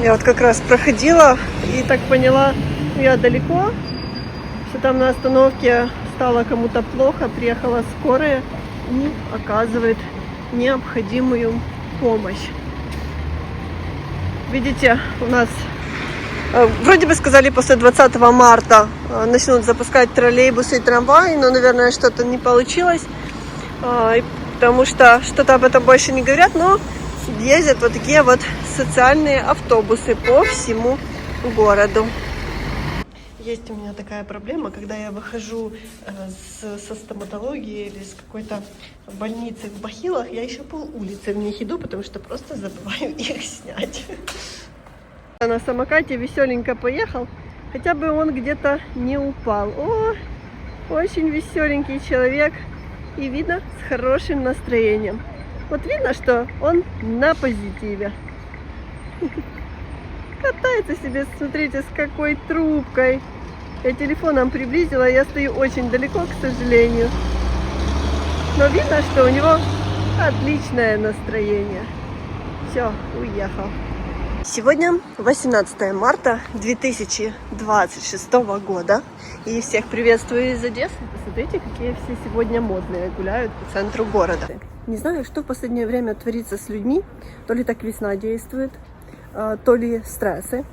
Я вот как раз проходила и так поняла, я далеко, что там на остановке стало кому-то плохо, приехала скорая и оказывает необходимую помощь. Видите, у нас вроде бы сказали, после 20 марта начнут запускать троллейбусы и трамваи, но, наверное, что-то не получилось, потому что что-то об этом больше не говорят, но ездят вот такие вот социальные автобусы по всему городу. Есть у меня такая проблема, когда я выхожу со стоматологии или с какой-то больницы в бахилах, я еще пол улицы в них иду, потому что просто забываю их снять. На самокате веселенько поехал, хотя бы он где-то не упал. О, очень веселенький человек и видно с хорошим настроением. Вот видно, что он на позитиве. Катается себе, смотрите, с какой трубкой. Я телефоном приблизила, я стою очень далеко, к сожалению. Но видно, что у него отличное настроение. Все, уехал. Сегодня 18 марта 2026 года. И всех приветствую из Одессы. Посмотрите, какие все сегодня модные гуляют по центру города. Не знаю, что в последнее время творится с людьми. То ли так весна действует, то ли стрессы.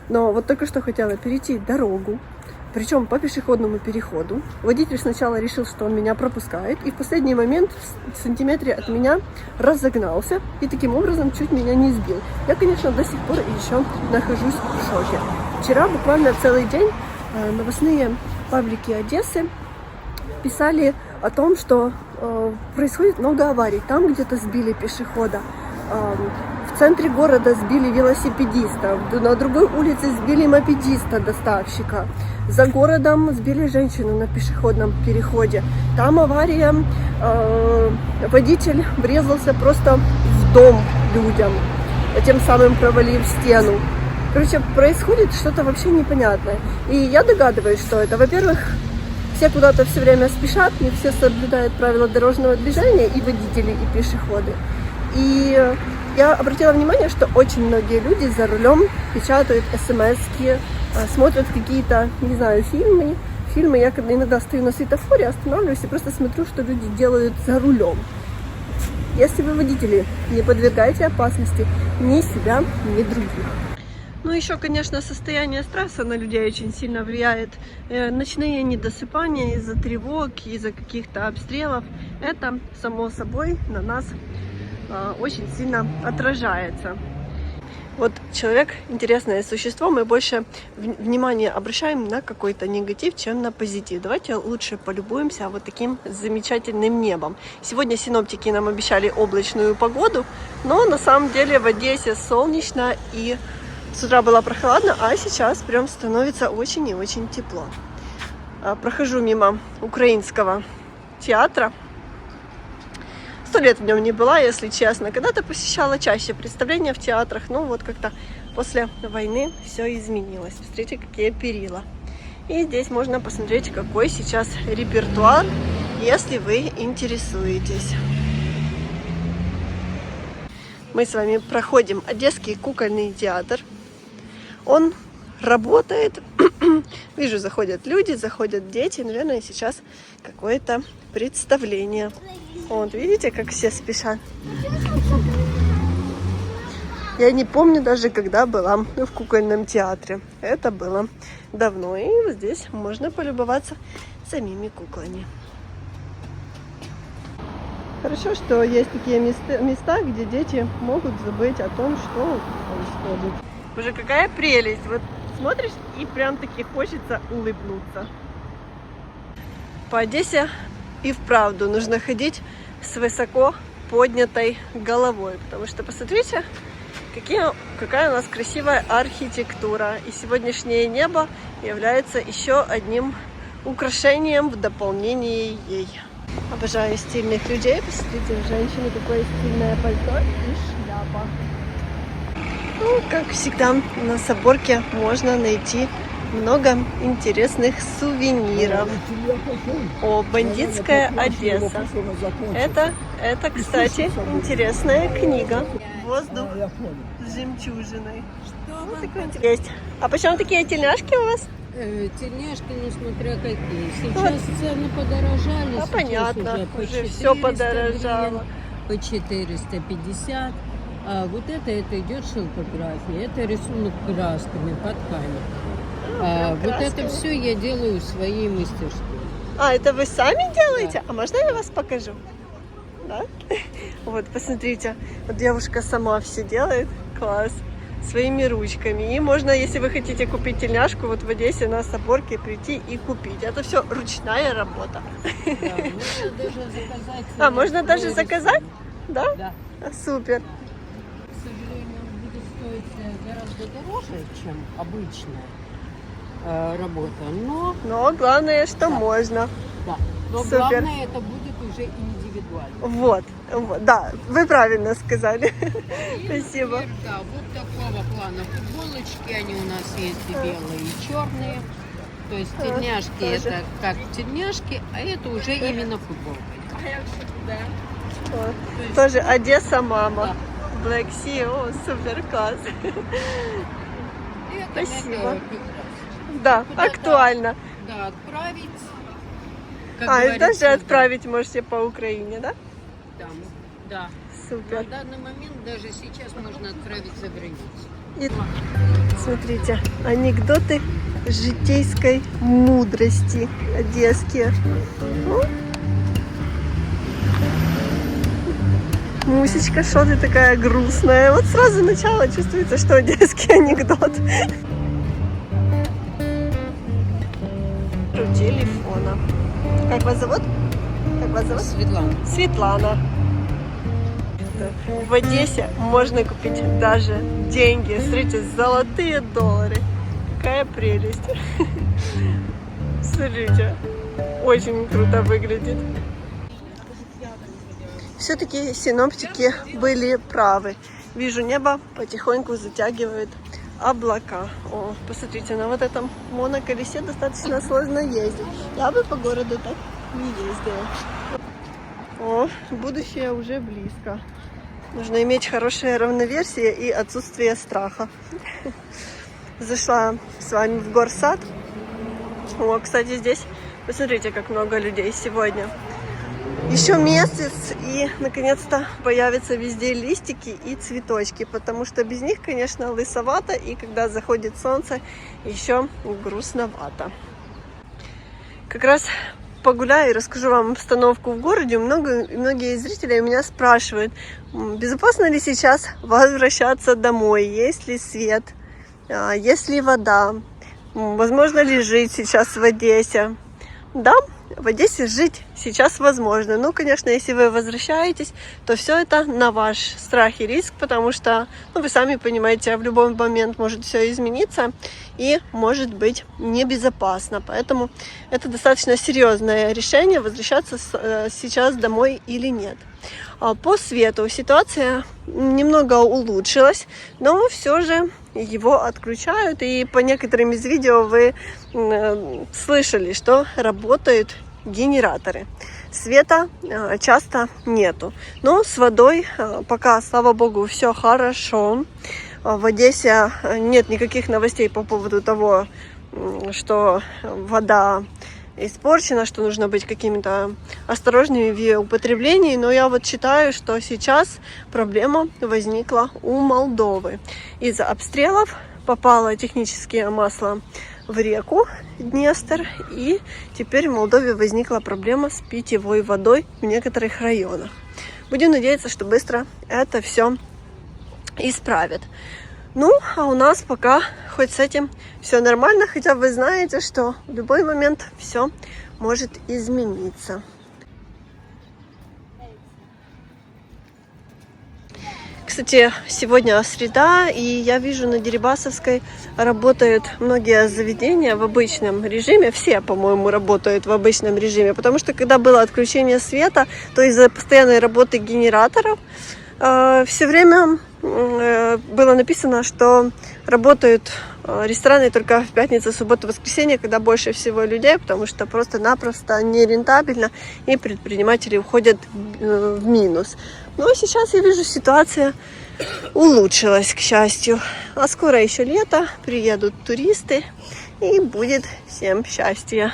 Но вот только что хотела перейти дорогу, причем по пешеходному переходу. Водитель сначала решил, что он меня пропускает, и в последний момент в сантиметре от меня разогнался и таким образом чуть меня не сбил. Я, конечно, до сих пор еще нахожусь в шоке. Вчера буквально целый день новостные паблики Одессы писали о том, что происходит много аварий. Там где-то сбили пешехода. В центре города сбили велосипедиста, на другой улице сбили мопедиста, доставщика. За городом сбили женщину на пешеходном переходе. Там авария, водитель врезался просто в дом людям, тем самым провалив стену. Короче, происходит что-то вообще непонятное. И я догадываюсь, что это, во-первых, все куда-то все время спешат, не все соблюдают правила дорожного движения, и водители, и пешеходы. И я обратила внимание, что очень многие люди за рулем печатают смс-ки, смотрят какие-то, не знаю, фильмы. Я когда иногда стою на светофоре, останавливаюсь и просто смотрю, что люди делают за рулем. Если вы, водители, не подвергаете опасности ни себя, ни других. Ну, еще, конечно, состояние стресса на людей очень сильно влияет. Ночные недосыпания из-за тревог, из-за каких-то обстрелов. Это, само собой, на нас очень сильно отражается. Вот человек — интересное существо, мы больше внимания обращаем на какой-то негатив, чем на позитив. Давайте лучше полюбуемся вот таким замечательным небом. Сегодня синоптики нам обещали облачную погоду, но на самом деле в Одессе солнечно, и с утра было прохладно, а сейчас прям становится очень и очень тепло. Прохожу мимо украинского театра. 100 лет в нем не была, если честно. Когда-то посещала чаще представления в театрах, но вот как-то после войны все изменилось. Посмотрите, какие перила. И здесь можно посмотреть, какой сейчас репертуар, если вы интересуетесь. Мы с вами проходим Одесский кукольный театр. Он работает. Вижу, заходят люди, заходят дети. Наверное, сейчас какое-то представление. Вот, видите, как все спешат. Я не помню даже, когда была в кукольном театре. Это было давно. И вот здесь можно полюбоваться самими куклами. Хорошо, что есть такие места, где дети могут забыть о том, что происходит. Боже, какая прелесть! Вот смотришь, и прям-таки хочется улыбнуться. По Одессе и вправду нужно ходить с высоко поднятой головой, потому что посмотрите, какая у нас красивая архитектура. И сегодняшнее небо является еще одним украшением в дополнение ей. Обожаю стильных людей. Посмотрите, у женщины какое стильное пальто и шляпа. Ну, как всегда, на Соборке можно найти много интересных сувениров. О, бандитская Одесса. Это, кстати, интересная книга. воздух с жемчужиной. Вот такой интересный. Есть. А почему такие тельняшки у вас? Тельняшки, ну смотря какие. Сейчас цены подорожали. А понятно, уже все 400 подорожало. гривен, по 450. А вот это идет шелкография. Это рисунок красками по ткани. Вот это все я делаю в своей мастерской. А, это вы сами делаете? Да. А можно я вас покажу? Да? Вот, посмотрите. Вот девушка сама все делает. Класс. Своими ручками. И можно, если вы хотите купить тельняшку, вот в Одессе на Соборке прийти и купить. Это все ручная работа. Да, можно даже заказать. А, можно даже заказать? Да? Да. Супер. К сожалению, он будет стоить гораздо дороже, чем обычная работа. Но главное, что можно. Да. Но супер. Главное, это будет уже индивидуально. Вот, да, вы правильно сказали. И, Спасибо. например, да, вот такого плана футболочки, они у нас есть и белые, и черные. То есть тельняшки тоже. это как тельняшки, а это уже именно футболка. Вот. Тоже Одесса мама. Да. Black Sea, о, супер класс. И это Спасибо. мягкая прекрасно. Да, Куда-то, актуально. Да, отправить. Как И даже говорится, отправить можете по Украине, да? Да. Супер. На данный момент даже сейчас можно отправить за границу. И смотрите, анекдоты житейской мудрости одесские. Мусечка, что ты такая грустная? Вот сразу начало чувствуется, что одесский анекдот. Телефона. Как вас зовут? Как вас зовут? Светлана. Светлана. В Одессе можно купить даже деньги. Смотрите, золотые доллары. Какая прелесть. Смотрите, очень круто выглядит. Все-таки синоптики были правы. Вижу, небо потихоньку затягивает облака. О, посмотрите, на вот этом моноколесе достаточно сложно ездить. Я бы по городу так не ездила. О, будущее уже близко. Нужно иметь хорошее равновесие и отсутствие страха. Зашла с вами в горсад. О, кстати, здесь, посмотрите, как много людей сегодня. Еще месяц, и наконец-то появятся везде листики и цветочки, потому что без них, конечно, лысовато, и когда заходит солнце, еще грустновато. Как раз погуляю и расскажу вам обстановку в городе. Многие зрители меня спрашивают, безопасно ли сейчас возвращаться домой, есть ли свет, есть ли вода, возможно ли жить сейчас в Одессе. Да, в Одессе жить сейчас возможно. Ну, конечно, если вы возвращаетесь, то все это на ваш страх и риск, потому что, ну, вы сами понимаете, в любой момент может все измениться и может быть небезопасно. Поэтому это достаточно серьезное решение, возвращаться сейчас домой или нет. По свету ситуация немного улучшилась, но все же его отключают. И по некоторым из видео вы слышали, что работают генераторы. Света часто нету. Но с водой пока, слава богу, все хорошо. В Одессе нет никаких новостей по поводу того, что вода испорчена, что нужно быть какими-то осторожными в ее употреблении. Но я вот считаю, что сейчас проблема возникла у Молдовы. Из-за обстрелов попало техническое масло в реку Днестр, и теперь в Молдове возникла проблема с питьевой водой в некоторых районах. Будем надеяться, что быстро это все исправят. Ну, а у нас пока хоть с этим все нормально, хотя вы знаете, что в любой момент все может измениться. Кстати, сегодня среда, и я вижу, на Дерибасовской работают многие заведения в обычном режиме. Все, по-моему, работают в обычном режиме, потому что когда было отключение света, то из-за постоянной работы генераторов все время было написано, что работают рестораны только в пятницу, субботу, воскресенье, когда больше всего людей, потому что просто-напросто нерентабельно, и предприниматели уходят в минус. Но сейчас я вижу, ситуация улучшилось, к счастью. А скоро еще лето, приедут туристы, и будет всем счастье.